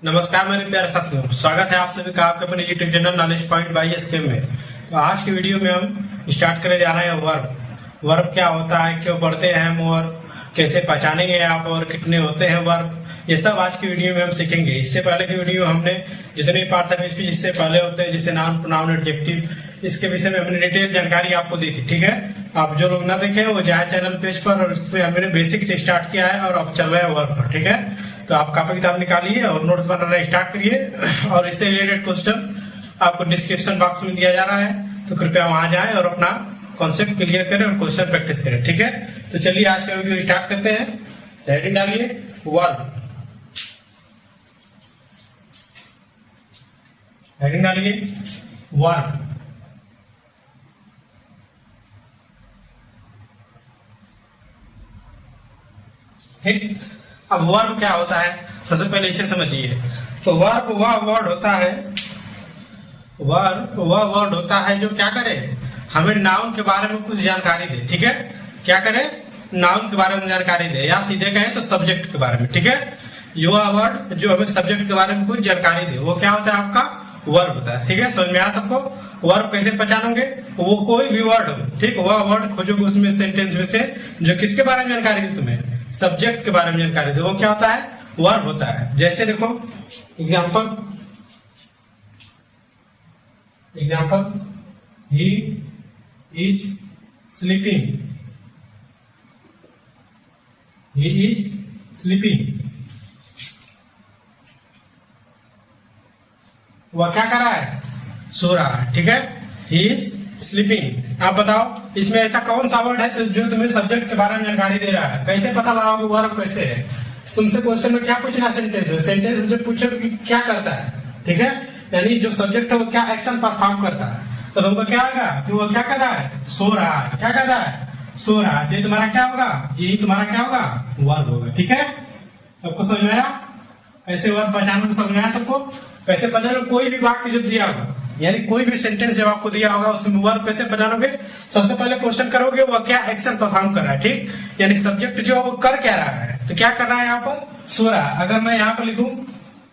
नमस्कार मेरे प्यारे साथियों, स्वागत है आप सभी का आपके अपने YouTube channel knowledge point by SK में। तो आज की वीडियो में हम स्टार्ट करने जा रहे हैं वर्ब क्या होता है, क्यों पढ़ते हैं हम, और कैसे पहचानेंगे आप, और कितने होते हैं वर्ब, ये सब आज की वीडियो में हम सीखेंगे। इससे पहले की वीडियो हमने जितने पार्ट्स ऑफ स्पीच इससे पहले होते हैं, जैसे नाउन, प्रोनाउन, एडजेक्टिव, इसके विषय में हमने डिटेल जानकारी आपको दी थी। ठीक है, आप जो लोग ना देखे वो जाए चैनल पेज पर, और इसमें हमने बेसिक से स्टार्ट किया है और अब चल रहे हैं वर्ब पर। ठीक है, तो आप कॉपी किताब निकालिए और नोट्स बनाना स्टार्ट करिए, और इससे रिलेटेड क्वेश्चन आपको डिस्क्रिप्शन बॉक्स में दिया जा रहा है, तो कृपया वहां जाएं और अपना कॉन्सेप्ट क्लियर करें और क्वेश्चन प्रैक्टिस करें। ठीक है, तो चलिए आज का वीडियो स्टार्ट करते हैं। हेडिंग डालिए वर्ब, हेडिंग डालिए वर्ब। ठीक, अब वर्ब क्या होता है सबसे पहले इसे समझिए। तो वर्ब वह वर्ड होता है, वर्ब वह वर्ड होता है जो क्या करे, हमें नाउन के बारे में कुछ जानकारी दे। ठीक है, क्या करे, नाउन के बारे में जानकारी दे, या सीधे कहें तो सब्जेक्ट के बारे में। ठीक है, वह वर्ड जो हमें सब्जेक्ट के बारे में कुछ जानकारी दे, वो क्या होता है, आपका वर्ब होता है। ठीक है, समझ में आया सबको। वर्ब कैसे पहचानोगे, वो कोई भी वर्ड हो, ठीक, वह वर्ड खोजोगे उसमें सेंटेंस में से जो किसके बारे में जानकारी दे, तुम्हें सब्जेक्ट के बारे में जानकारी दे, वो क्या होता है, वर्ब होता है। जैसे देखो example, he is sleeping, he is sleeping, वह क्या कर रहा है, सो रहा है। ठीक है, ही इज स्लीपिंग। आप बताओ इसमें ऐसा कौन सा वर्ड है तो जो तुम्हें सब्जेक्ट के बारे में जानकारी दे रहा है। कैसे पता लगाओगे वर्ब कैसे है, तुमसे क्वेश्चन में क्या पूछना, सेंटेंस में, सेंटेंस में जो पूछो कि क्या करता है। ठीक है, यानी जो सब्जेक्ट है वो क्या एक्शन परफॉर्म करता है, तो तुमको क्या आएगा कि वो क्या कर रहा है, सो रहा है। क्या कर रहा है, सो रहा है। ये तुम्हारा क्या होगा, यही तुम्हारा क्या होगा, वर्ब होगा। ठीक है, सबको समझ में आया कैसे वर्ब पहचानो, समझ में आया सबको कैसे पहचानो। कोई भी वाक्य जब दिया होगा, यानी कोई भी सेंटेंस जब आपको दिया होगा, उसमें वर्ब कैसे पहचानोगे, सबसे पहले क्वेश्चन करोगे वो क्या एक्शन परफॉर्म कर रहा है। ठीक, यानी सब्जेक्ट जो वो कर क्या रहा है, तो क्या कर रहा है यहाँ पर, सो रहा है। अगर मैं यहाँ पर लिखूं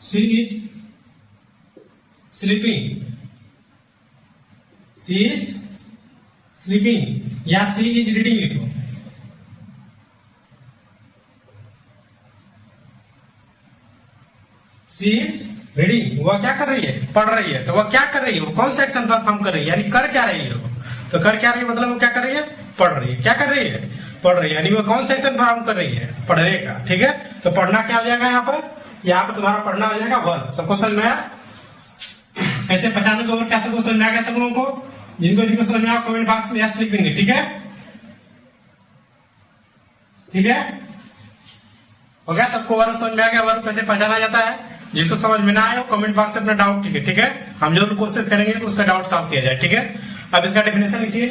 she is sleeping, she is sleeping, या सी इज रीडिंग लिखो, सी इज रीडिंग, वह क्या कर रही है, पढ़ रही है। तो वह क्या कर रही है, वो कौन सा एक्शन परफॉर्म कर रही है, यानी कर क्या रही है वो, तो कर क्या रही है मतलब वो क्या कर रही है, पढ़ रही है। क्या कर रही है, पढ़ रही है, यानी वो कौन सा एक्शन परफॉर्म कर रही है, पढ़ने का। ठीक है, तो पढ़ना क्या हो जाएगा यहाँ पर, यहाँ पर तुम्हारा पढ़ना हो जाएगा वर्ब। सबको समझ में आया कैसे पहचानोगे और क्या, सबको समझ में आ गया सब लोगों को, जिनको समझ में आया कमेंट बॉक्स में यस लिख देंगे। ठीक है, ठीक है, हो गया सबको वर्ब समझ में आ गया, वर्ब कैसे पहचाना जाता है। जिसको समझ में ना आए वो कमेंट बॉक्स में अपना डाउट लिखे। ठीक है, हम जरूर कोशिश करेंगे कि उसका डाउट सॉल्व किया जाए। ठीक है, अब इसका डेफिनेशन लिखिए,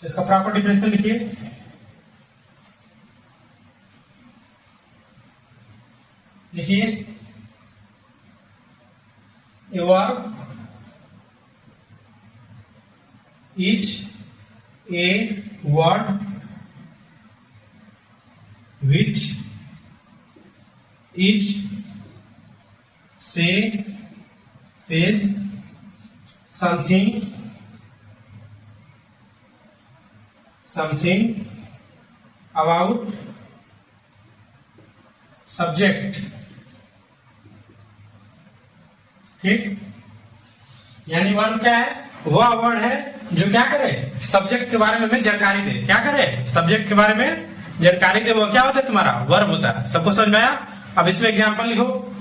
इसका प्रॉपर डेफिनेशन लिखिए। लिखिए, a verb is a word which is says something about subject। ठीक, यानी वर्ड क्या है, वह वर्ड है जो क्या करे, सब्जेक्ट के बारे में हमें जानकारी दे। क्या करे, सब्जेक्ट के बारे में जानकारी दे, वो क्या होता है, तुम्हारा वर्ब होता है। सबको समझ में आया। अब इसमें एग्जांपल लिखो,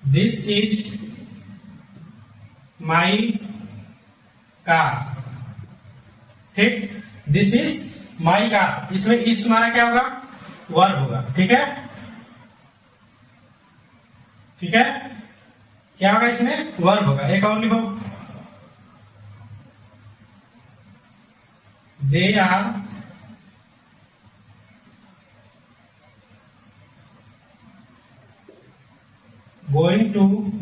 दिस इज माई कार। ठीक, दिस इज माई कार, इसमें इस तुम्हारा क्या होगा, वर्ब होगा। ठीक है, ठीक है, क्या होगा इसमें, वर्ब होगा। एक और लिखो, they are going to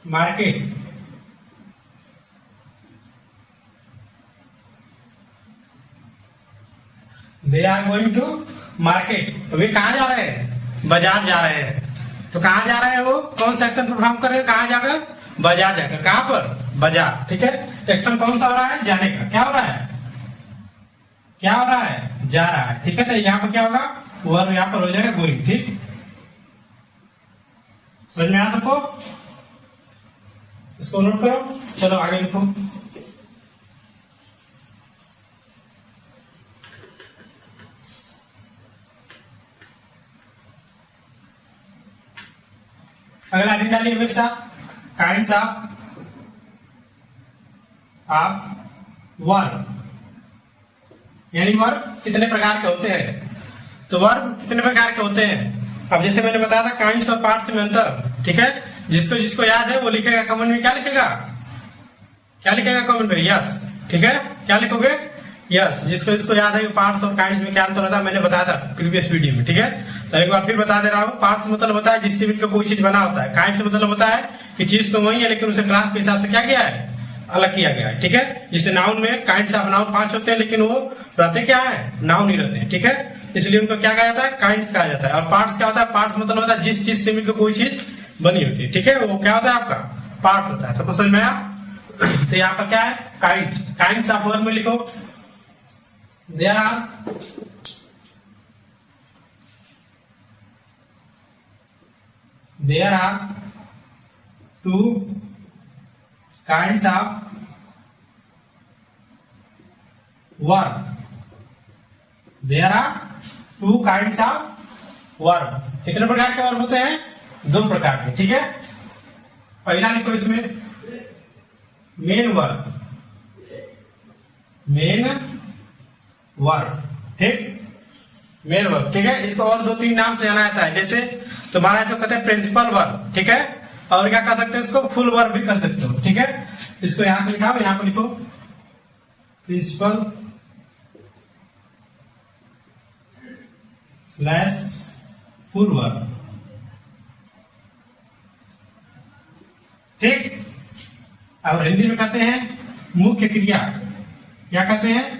market। They are going to market. वे कहाँ जा रहे हैं? बाजार जा रहे हैं। तो कहाँ जा रहे हैं वो? कौन सा एक्शन परफॉर्म कर रहे हैं? कहाँ जाकर? बाजार जाकर। कहाँ पर? बाजार। ठीक है, एक्शन कौन सा हो रहा है? जाने का। क्या हो रहा है? क्या हो रहा है? जा रहा है। ठीक है, तो यहाँ पर क्या होगा? वर्ब यहाँ पर हो जाएगा गोइंग। ठीक, समझ में आ सबको? इसको नोट करो। चलो आगे लिखो। अगला हेडिंग डालिए मेरे साथ, काइंड्स ऑफ वर्ब। यानी वर्ब कितने प्रकार के होते हैं? तो वर्ब कितने प्रकार के होते हैं? अब जैसे मैंने बताया था काइंड्स और पार्ट्स में अंतर। ठीक है, जिसको जिसको याद है वो लिखेगा कमेंट में। क्या लिखेगा? क्या लिखेगा कमेंट में? यस। ठीक है, क्या लिखोगे? यस। जिसको जिसको याद है पार्ट्स और काइंड्स में क्या अंतर होता है मैंने बताया था प्रीवियस वीडियो में। ठीक है, तो एक बार फिर बता दे रहा हूँ। पार्ट्स मतलब होता है जिससे मिलकर कोई चीज बना होता है। काइंड्स मतलब होता है कि चीज तो वही है लेकिन उसे क्लास के हिसाब से क्या किया है? अलग किया गया है। ठीक है, जिससे नाउन में काइंड्स ऑफ नाउन 5 होते हैं लेकिन वो रहते क्या है? नाउन ही रहते हैं। ठीक है, इसलिए उनको क्या कहा जाता है? काइंड्स कहा जाता है। और पार्ट्स क्या होता है? पार्ट्स मतलब होता है जिस चीज से मिलकर कोई चीज बनी होती है। ठीक है, वो क्या होता है? आपका पार्ट्स होता है। सबको समझ में आया? तो यहाँ पर क्या है? काइंड्स। काइंड्स ऑफ वर्ब में लिखो there are two kinds of verb. There are two kinds of verb. कितने प्रकार के वर्ब होते हैं? 2 प्रकार के। ठीक है, पहला लिखो इसमें मेन वर्ब। Main verb. ठीक, मेन वर्ब। ठीक है, इसको और 2-3 नाम से जाना जाता है। जैसे तुम्हारा इसको कहते हैं प्रिंसिपल वर्ब। ठीक है, और क्या कर सकते हो? इसको फुल वर्ब भी कर सकते हो। ठीक है, इसको यहां से लिखा, यहां पर लिखो प्रिंसिपल स्लैश फुल वर्ब। ठीक, और हिंदी में कहते हैं मुख्य क्रिया। क्या कहते हैं?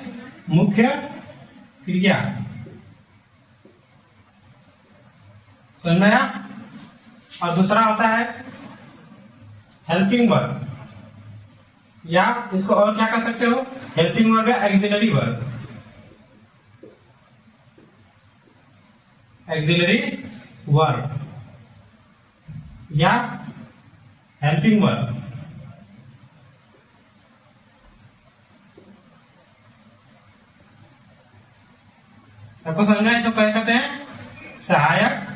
मुख्य क्रिया। समझ में आया? और दूसरा होता है हेल्पिंग वर्ब, या इसको और क्या कर सकते हो? हेल्पिंग वर्ब या एक्सिलरी वर्ब। एक्सिलरी वर्ब या हेल्पिंग वर्ब। सबको समझना है? इसको क्या कहते हैं? सहायक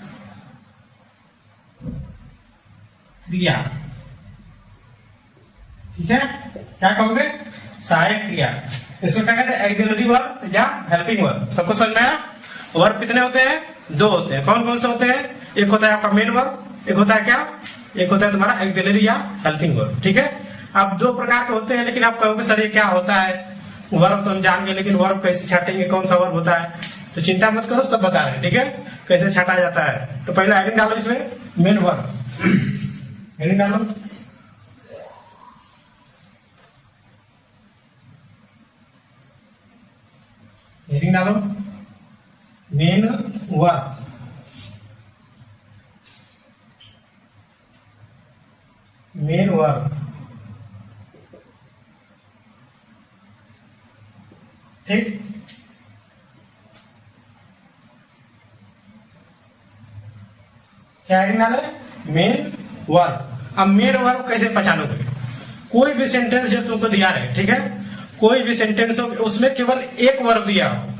क्रिया। ठीक है, क्या कहोगे? सहायक क्रिया। इसको क्या कहते हैं? एक्सिलरी वर्ब या हेल्पिंग वर्ब। सबको समझ में आया? वर्ब कितने होते हैं? 2 होते हैं। कौन कौन से होते हैं? एक होता है आपका मेन वर्ब, एक होता है क्या? एक होता है तुम्हारा एक्सिलरी या हेल्पिंग वर्ब। ठीक है, अब 2 प्रकार के होते हैं लेकिन आप कहोगे सर ये क्या होता है? वर्ब तो हम जान गए लेकिन वर्ब कैसे छाटेंगे? कौन सा वर्ब होता है? तो चिंता मत करो, सब बता रहे हैं। ठीक है, कैसे छाटा जाता है। तो पहले हेडिंग डालो इसमें मेन वर्ब। हेडिंग डालो हेडिंग डालो मेन वर्ब। Main verb. ठीक, क्या हेडिंग डाले? Main verb. अब मेन वर्ब कैसे पहचानोगे? कोई भी सेंटेंस जो तुमको दिया रहे, ठीक है, कोई भी सेंटेंस हो उसमें केवल एक वर्ब दिया हो।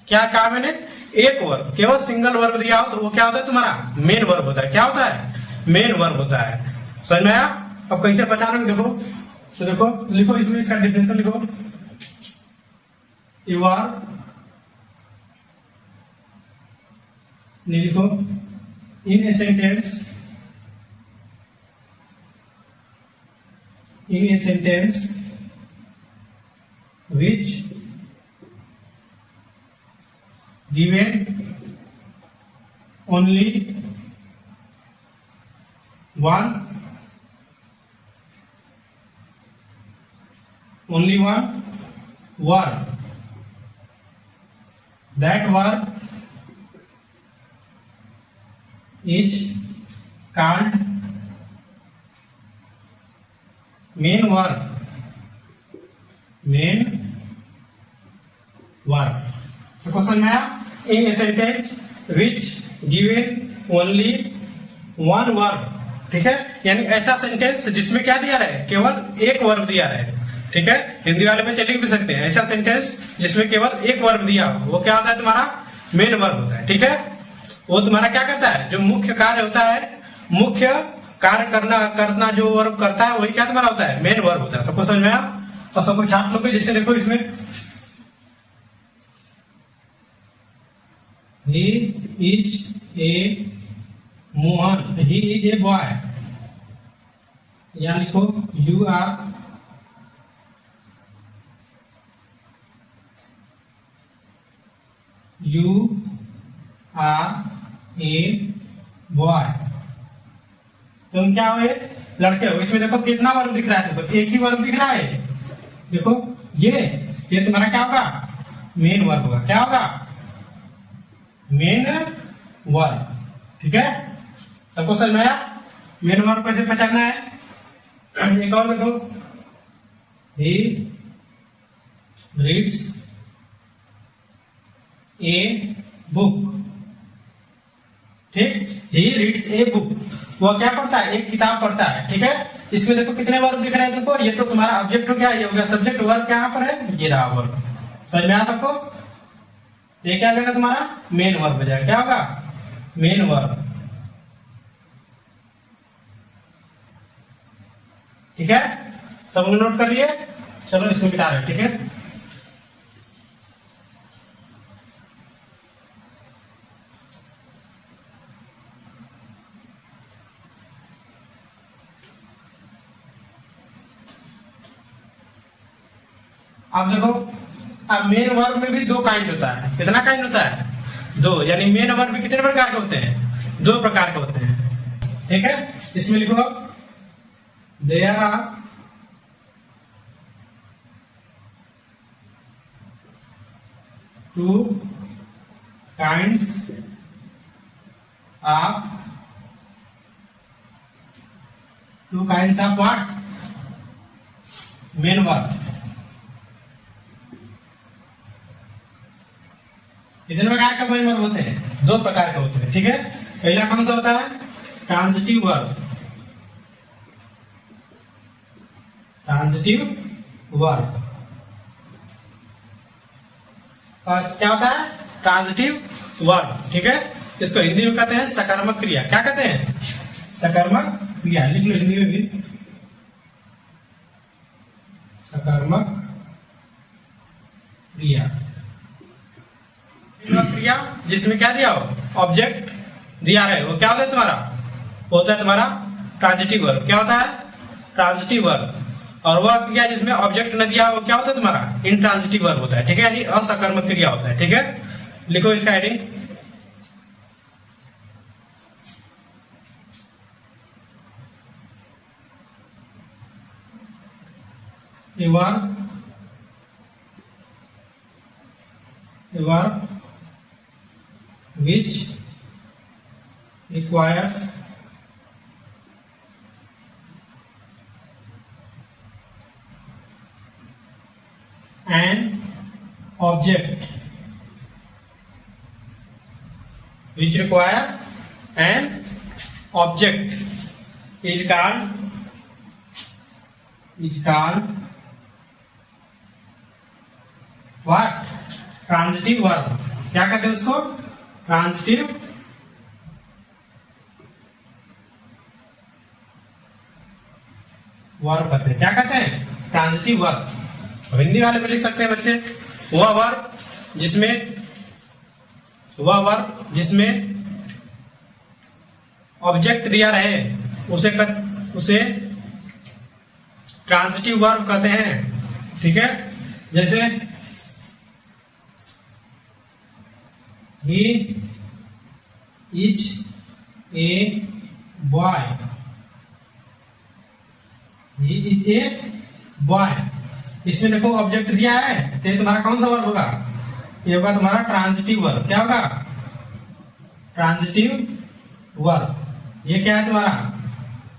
क्या कहा मैंने? एक वर्ब, केवल सिंगल वर्ब दिया हो तो वो क्या होता है? तुम्हारा मेन वर्ब होता है। क्या होता है? मेन वर्ब होता है। समझ में आया? अब कैसे पहचानोगे? देखो, तो देखो लिखो इसमें, इसका डिफिनेशन लिखो। यू आर नहीं लिखो in a sentence, in a sentence which given only one word that verb is called main verb, main verb. तो क्वेश्चन में आया in a sentence which given only one verb, ठीक है, यानी ऐसा सेंटेंस जिसमें क्या दिया रहे, केवल एक वर्ब दिया रहे, ठीक है। हिंदी वाले में चलिए भी सकते हैं, ऐसा सेंटेंस जिसमें केवल एक वर्ब दिया हो वो क्या होता है, तुम्हारा मेन वर्ब होता है, ठीक है। वो तुम्हारा क्या करता है, जो मुख्य कार्य होता है, मुख्य कार्य करना जो वर्ब करता है वही क्या तुम्हारा होता है, मेन वर्ब होता है। सबको समझ में आया? तो सबको छाट लो, जैसे देखो इसमें he is a Mohan, he is a boy, या लिखो यू आर ए बॉय। तुम क्या हो, लड़के हो। इसमें देखो कितना वर्ब दिख रहा है, देखो एक ही वर्ब दिख रहा है। देखो ये तुम्हारा क्या होगा, मेन वर्ब होगा। क्या होगा, मेन वर्ब, ठीक है। सबको समझ में आया मेन वर्ब कैसे पहचानना है? एक और देखो, ही रीड्स ए बुक, ठीक, ही रीड्स ए बुक, वो क्या पढ़ता है, एक किताब पढ़ता है, ठीक है। इसमें देखो कितने वर्ब दिख रहे हैं तुमको, ये तो तुम्हारा ऑब्जेक्ट हो गया, ये हो गया सब्जेक्ट। वर्ब क्या पर है, ये रहा वर्ब। समझ में आ सबको? ये क्या लगेगा तुम्हारा, मेन वर्ब हो जाएगा। क्या होगा, मेन वर्ब, ठीक है। सब लोग नोट कर लिए? चलो इसको मिटा रहे, ठीक है। अब देखो, अब मेन वर्ब में भी दो काइंड होता है। कितना काइंड होता है, दो, यानी मेन वर्ब में कितने प्रकार के होते हैं, दो प्रकार के होते हैं, ठीक है। इसमें लिखो there are two kinds of what, main verb. कितने प्रकार के मेन वर्ब होते हैं, दो प्रकार के होते हैं, ठीक है। पहला कौन सा होता है, ट्रांजिटिव वर्ब, ट्रांजिटिव वर्ब। और क्या होता है, ट्रांजिटिव वर्ब, ठीक है। इसको हिंदी में कहते हैं सकर्मक क्रिया। क्या कहते हैं, सकर्मक क्रिया। लिख लो हिंदी में भी, सकर्मक क्रिया। क्रिया जिसमें क्या दिया हो, ऑब्जेक्ट दिया रहे, वो क्या होता है तुम्हारा, वो होता है तुम्हारा ट्रांजिटिव वर्ब। क्या होता है, ट्रांजिटिव वर्ब। और वह क्रिया जिसमें ऑब्जेक्ट न दिया, वो क्या होता है तुम्हारा, इंट्रांजिटिव वर्ब होता है, ठीक है, यानी असकर्मक क्रिया होता है, ठीक है। लिखो इसका heading, a verb which requires an object, which require an object is called what, transitive verb. क्या कहते हैं उसको, ट्रांजिटिव वर्ब कहते हैं। क्या कहते हैं, ट्रांजिटिव वर्ब। हिंदी वाले में लिख सकते हैं बच्चे, वह वर्ब जिसमें ऑब्जेक्ट दिया रहे उसे ट्रांजिटिव वर्ब कहते हैं, ठीक है। जैसे he is a boy, he is a boy। इसमें देखो ऑब्जेक्ट दिया है, तो तुम्हारा कौन सा वर्ब होगा, ये होगा तुम्हारा ट्रांजिटिव वर्ब। क्या होगा? Transitive verb. ये क्या है तुम्हारा?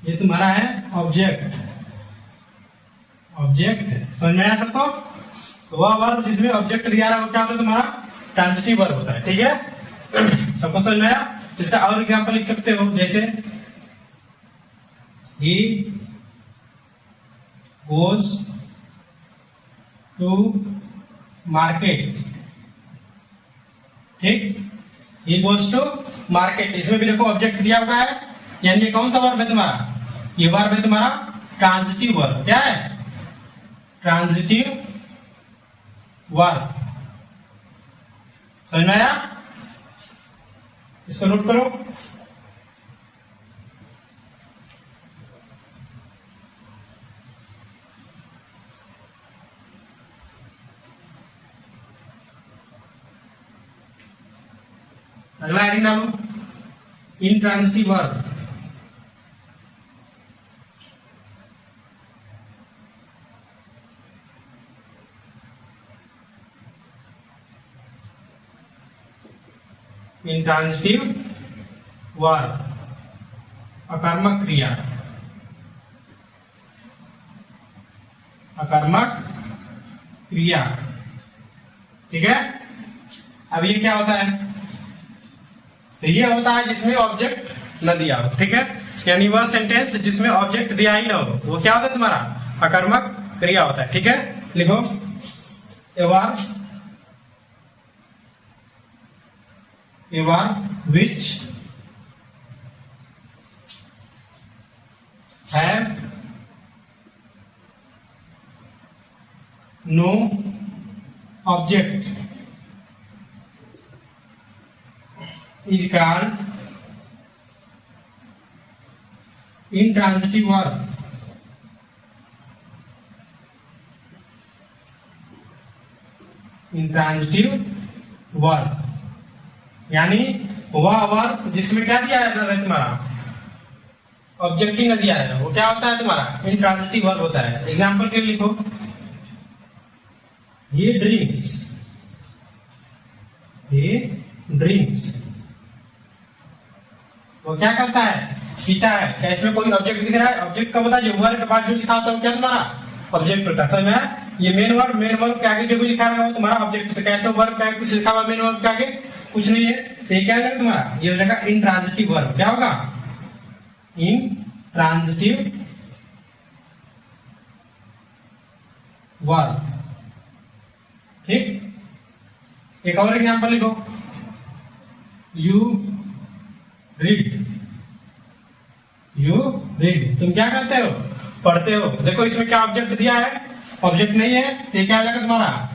ये तुम्हारा है ऑब्जेक्ट। ऑब्जेक्ट समझ में आया सबको? वह वर्ब जिसमें ऑब्जेक्ट दिया रहा है वो क्या होता है तुम्हारा? ट्रांजिटिव वर्ब होता है। ठीक है, सबको समझ में आया? इसका और एग्जांपल लिख सकते हो, जैसे ही गोज टू मार्केट। ठीक, ही गोज टू मार्केट, इसमें भी देखो ऑब्जेक्ट दिया हुआ है, यानी ये कौन सा वर्ब है तुम्हारा? ये वर्ब है तुम्हारा ट्रांजिटिव वर्ब। क्या है? Transitive verb. समझ में आया? इसको नोट करो। अगला हेडिंग डालो, इंट्रांजिटिव वर्ब। इंट्रांजिटिव वर्ब, अकर्मक क्रिया। अकर्मक क्रिया। ठीक है, अब ये क्या होता है? तो ये होता है जिसमें ऑब्जेक्ट न दिया हो। ठीक है, यानी वह सेंटेंस जिसमें ऑब्जेक्ट दिया ही ना हो, वो क्या होता है तुम्हारा? अकर्मक क्रिया होता है। ठीक है, लिखो, a verb which have no object is called intransitive verb. Intransitive verb यानी वह वर्ब जिसमें क्या दिया है तुम्हारा? ऑब्जेक्ट ही न दिया है, वो क्या होता है तुम्हारा? इंट्रांजिटिव वर्ब होता है। एग्जांपल के लिए लिखो, he drinks। he drinks, वो क्या करता है? पीता है। क्या इसमें कोई ऑब्जेक्ट दिख रहा है? ऑब्जेक्ट का बता, जो वर्ब के बाद जो लिखा होता है वो क्या तुम्हारा? ऑब्जेक्ट होता है। समझ में आया? ये मेन वर्ब के आगे जो भी लिखा है वो तुम्हारा ऑब्जेक्ट होता है। कैसे वर्ब के आगे कुछ लिखा हुआ, मेन वर्ब के आगे कुछ नहीं है, तो ये क्या है तुम्हारा? ये हो जाएगा इंट्रांजिटिव वर्ब। क्या होगा? Intransitive verb. ठीक, एक और एग्जांपल लिखो, यू रीड। यू रीड, तुम क्या करते हो? पढ़ते हो। देखो इसमें क्या ऑब्जेक्ट दिया है? ऑब्जेक्ट नहीं है, तो ये क्या हो जाएगा तुम्हारा?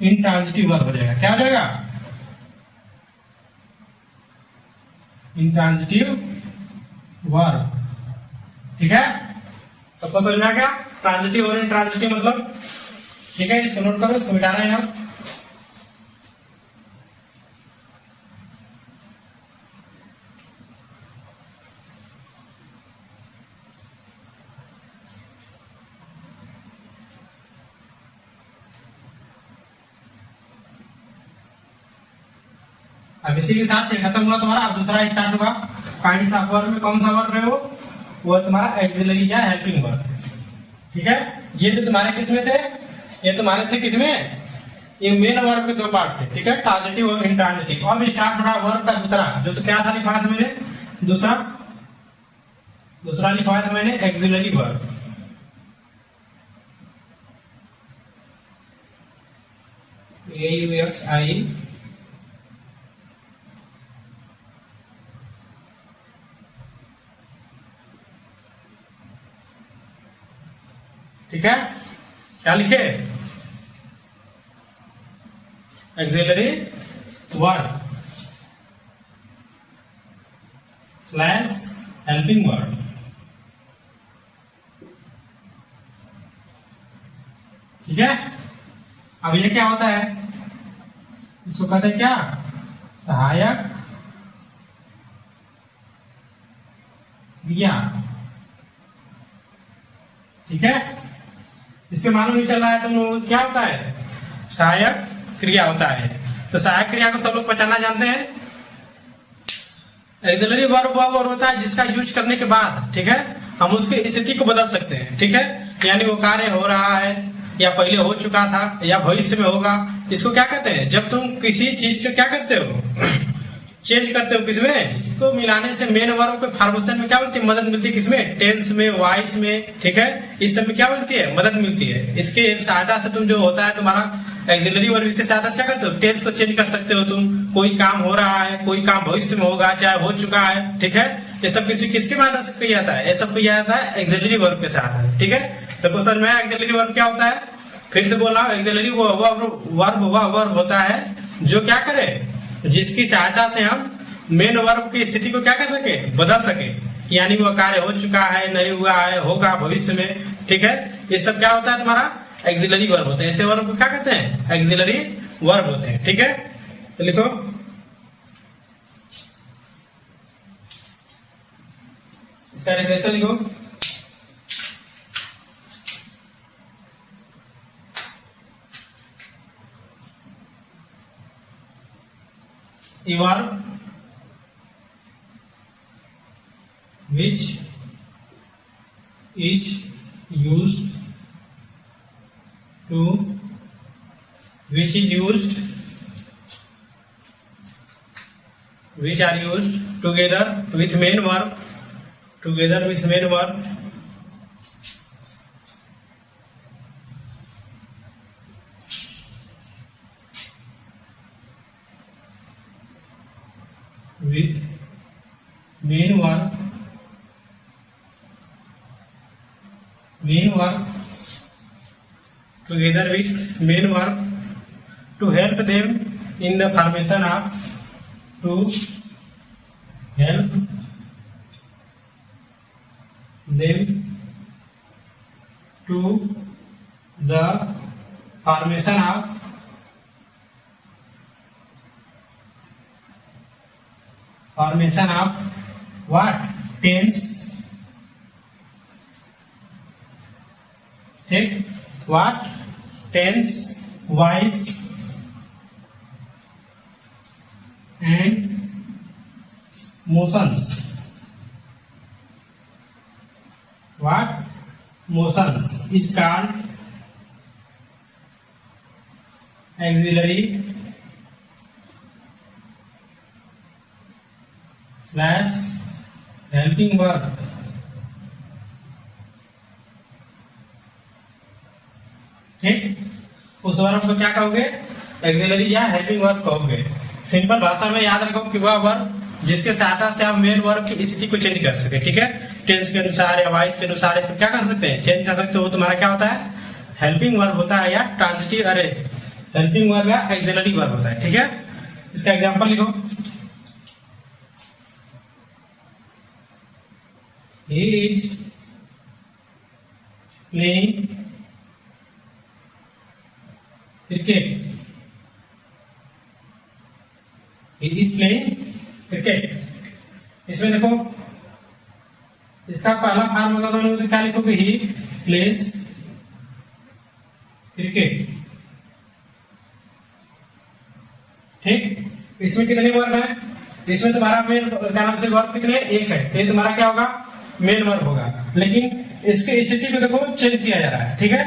इंट्रांजिटिव वर्ब हो जाएगा। क्या हो जाएगा? Intransitive verb. ठीक है, सबको समझ में आ गया? ट्रांजिटिव और इंट्रांजिटिव मतलब। ठीक है, इसको नोट करो, इसको मिटा रहे हैं हम। अब इसी के साथ ये खत्म हुआ तुम्हारा। अब दूसरा स्टार्ट होगा। काइंड्स ऑफ वर्ब में कौन सा वर्ब है? वो तुम्हारा एक्सिलरी या हेल्पिंग वर्ब। ठीक है, ये जो तुम्हारे किसमें थे? ये तुम्हारे थे किसमें? ये मेन वर्ब के दो पार्ट थे। ठीक है, ट्रांजिटिव और इंट्रांजिटिव। अब स्टार्ट हो रहा वर्ब का दूसरा, जो तो क्या था लिखवाया था मैंने? दूसरा लिखवाया था मैंने एक्सिलरी वर्ब। AUXI ठीक है, क्या लिखे? Axillary verb slash helping verb. ठीक है, अब ये क्या होता है? इसको कहते हैं क्या? सहायक क्रिया। ठीक है, इससे मालूम नहीं चल रहा है तुम क्या होता है? सहायक क्रिया होता है। तो सहायक क्रिया को सब लोग पहचानना जानते हैं। एक्सिलरी वर्ब वह वर्ब होता है जिसका यूज करने के बाद, ठीक है, हम उसकी स्थिति को बदल सकते हैं, ठीक है। यानी वो कार्य हो रहा है या पहले हो चुका था या भविष्य में होगा, इसको क्या कहते हैं? जब तुम किसी चीज को क्या करते हो, चेंज करते हो किसमें, इसको मिलाने से मेन वर्ब के फॉर्मेशन में क्या मिलती है? मदद मिलती है। किसमें? टेंस में, वॉइस में, ठीक है, इस सब में क्या मिलती है? मदद मिलती है। इसके सहायता से तुम जो होता है तुम्हारा एक्सिलरी वर्ब की सहायता से क्या करते हो? टेंस को चेंज कर सकते हो तुम। कोई काम हो रहा है, कोई काम भविष्य में होगा, चाहे हो चुका है, ठीक है, ये सब किसके माध्यम से किया जाता है? ये सब किया जाता है एक्सिलरी वर्ब के साथ, ठीक है। सबको समझ में आया एक्सिलरी वर्ब क्या होता है? फिर से बोल रहा हूं, एक्सिलरी वर्ब वह वर्ब होता है जो क्या करे, जिसकी सहायता से हम मेन वर्ब की स्थिति को क्या कर सके? बदल सके। यानी वह कार्य हो चुका है, नहीं हुआ है, होगा भविष्य में, ठीक है। ये सब क्या होता है? तुम्हारा एक्सिलरी वर्ब होते हैं। ऐसे वर्ब को क्या कहते हैं? एक्सिलरी वर्ब होते हैं, ठीक है। तो लिखो, इसका डेफिनेशन लिखो। A verb which is used to which are used together with main verb together with main verb to help them in the formation of formation of what? Tense, ठीक, what? Tense, voice and motions. What? Motions is called auxiliary / helping verb, ठीक। उस verb को क्या कहोगे? Axillary या helping verb कहोगे। Simple भाषा में याद रखो कि वह वर्ब जिसके सहायता से आप मेन वर्ब की स्थिति को चेंज कर सके, ठीक है। टेंस के अनुसार या वॉइस के अनुसार सब क्या कर सकते हैं? चेंज कर सकते हो। तुम्हारा क्या होता है? हेल्पिंग वर्ब होता है या ट्रांजिटिव, अरे हेल्पिंग वर्ब या एक्सिलरी वर्ब होता है, ठीक है। इसका एग्जांपल लिखो। He is playing cricket. He is playing cricket. इसमें देखो, इसका पहला फॉर्म अगर तो क्या लिखोगे? He plays cricket, ठीक। इसमें कितने वर्ब है? इसमें तुम्हारा मेन क्या नाम से वर्ब कितने? एक है, तो ये तुम्हारा क्या होगा? मेन वर्ब होगा। लेकिन इसकी स्थिति को देखो चेंज किया जा रहा है, ठीक है।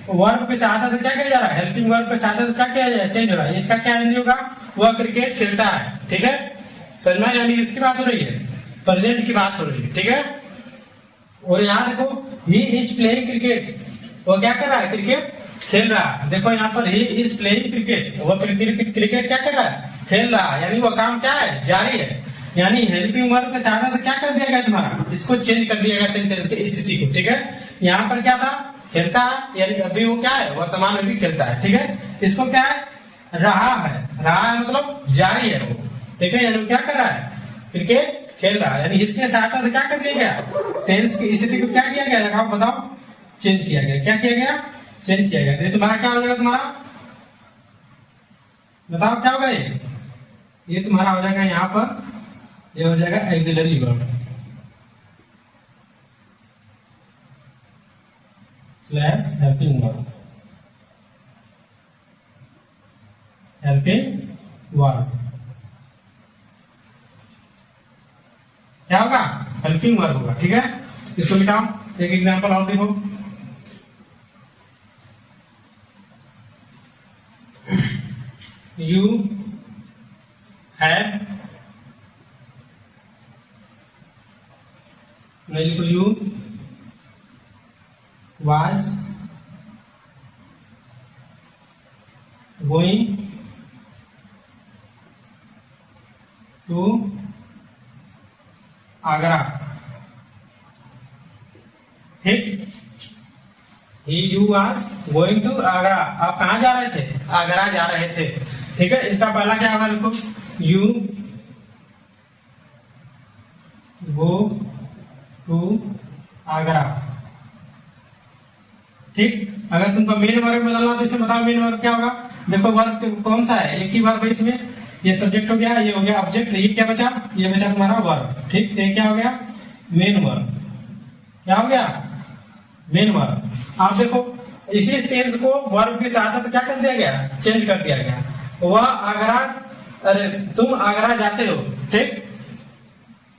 वर्ब के सहायता से क्या किया जा रहा है? हेल्पिंग वर्ब के सहायता से क्या किया जा रहा है? चेंज हो रहा है। इसका क्या हिंदी होगा? वह क्रिकेट खेलता है, ठीक है। समझ में? यानी इसकी बात हो रही है, प्रेजेंट की बात हो रही है, ठीक है। और यहाँ देखो, ही इज प्लेइंग क्रिकेट, वो क्या कर रहा है? क्रिकेट खेल रहा है। देखो यहाँ पर ही इज प्लेइंग क्रिकेट, वो क्रिकेट क्या कर रहा है? खेल रहा है। यानी वो काम क्या है? जारी है। यानी हेल्पिंग वर्ब के सहायता से क्या कर दिया गया तुम्हारा? इसको चेंज कर दिया गया सेंटेंस की स्थिति को, ठीक है। यहाँ पर क्या था? खेलता है, यानी अभी वो क्या है? वर्तमान में भी खेलता है, ठीक है। इसको क्या है? रहा है। रहा है मतलब जारी है वो, ठीक है। यानी क्या कर रहा है? क्रिकेट खेल रहा है। यानी इसके सहायता से क्या कर दिया गया? टेंस की स्थिति को क्या किया गया? आप बताओ। चेंज किया गया। क्या किया गया? चेंज किया गया। ये तुम्हारा क्या हो जाएगा? तुम्हारा बताओ क्या होगा? ये तुम्हारा हो जाएगा यहाँ पर, ये हो जाएगा axillary verb / helping verb, helping verb. क्या होगा? हेल्पिंग वर्ब होगा। ठीक है, इसको मिटाओ। एक एग्जांपल और देखो, यू हैव, मैं लिखो you was going to Agra. ठीक, you was going to Agra. आप कहाँ जा रहे थे? आगरा जा रहे थे। ठीक है, इसका पहला क्या होगा? लिखो यू गो टू आगरा। ठीक, अगर तुमको मेन वर्ग बदलना तो इसे बताओ मेन वर्ग क्या होगा। देखो वर्ग कौन सा है? एक ही वर्ग है इसमें। ये सब्जेक्ट हो गया, ये हो गया ऑब्जेक्ट, ये क्या बचा? ये बचा तुम्हारा वर्ग। ठीक, तो ये क्या हो गया? मेन वर्ग। क्या हो गया? Main verb. आप देखो इसी टेंस को वर्ब की सहायता से क्या कर दिया गया? चेंज कर दिया गया। वह आगरा, अरे तुम आगरा जाते हो। ठीक,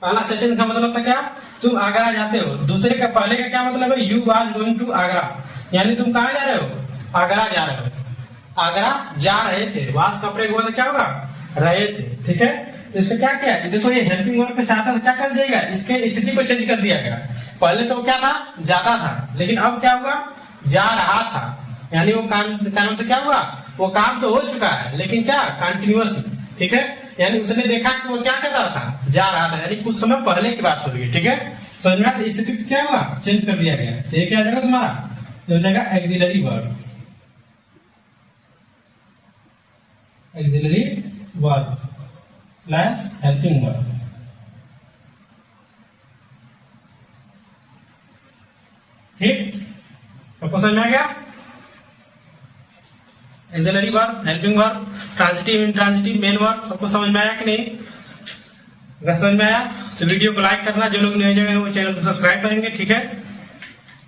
पहला सेंटेंस का मतलब था क्या? तुम आगरा जाते हो। दूसरे का पहले का क्या मतलब है? You are going to Agra, यानी तुम कहाँ जा रहे हो? आगरा जा रहे हो। आगरा जा रहे थे, वास कपड़े को क्या होगा? रहे थे। ठीक है, तो इसको क्या किया? देखो ये हेल्पिंग वर्ब की सहायता से क्या कर दिया गया? इसके स्थिति को चेंज कर दिया गया। पहले तो क्या था? जाता था, लेकिन अब क्या हुआ? जा रहा था, यानी वो काम से क्या हुआ? वो काम तो हो चुका है, लेकिन क्या? कंटिन्यूअस। ठीक है, यानी उसने देखा कि वो क्या कर रहा था? जा रहा था, यानी कुछ समय पहले की बात हो रही है। ठीक है, समझ में आता? स्थिति क्या हुआ? चेंज कर दिया गया। ये क्या जाएगा तुम्हारा? हो जाएगा axillary verb. Axillary verb slash helping verb. ठीक, सबको समझ में आ गया? Axillary verb, helping verb, transitive, intransitive, main verb, सबको समझ में आया कि नहीं? अगर समझ में आया तो वीडियो को लाइक करना। जो लोग नए जगह वो चैनल को सब्सक्राइब करेंगे। ठीक है,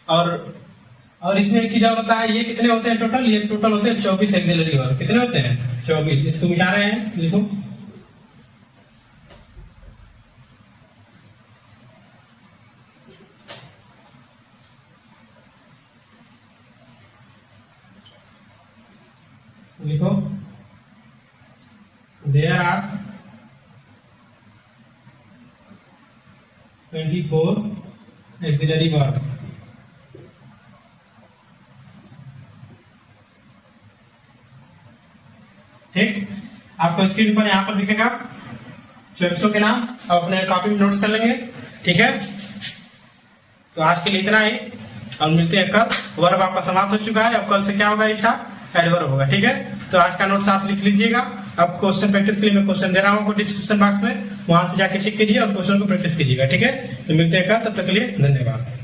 और इसमें एक चीज और होता है, ये कितने होते हैं टोटल? ये टोटल होते हैं 24 एक्सिलरी वर्ब। कितने होते हैं? 24। इसको मिटा रहे हैं, लिखो लिखो देयर आर 24 एक्सिलरी वर्ब। ठीक, आपको स्क्रीन पर यहाँ पर दिखेगा 24 के नाम। आप अपने कॉपी में नोट्स कर लेंगे। ठीक है, तो आज के लिए इतना ही, और मिलते हैं कल। वर्ब आपका समाप्त हो चुका है। अब कल से क्या होगा? स्टार्ट एडवर्ब होगा। ठीक है, तो आज का नोट्स आप लिख लीजिएगा। अब क्वेश्चन प्रैक्टिस के लिए मैं क्वेश्चन दे रहा हूँ डिस्क्रिप्शन बॉक्स में, वहां से जाके चेक कीजिए और क्वेश्चन को प्रैक्टिस कीजिएगा। ठीक है, तो मिलते हैं कल, तब तक के लिए धन्यवाद।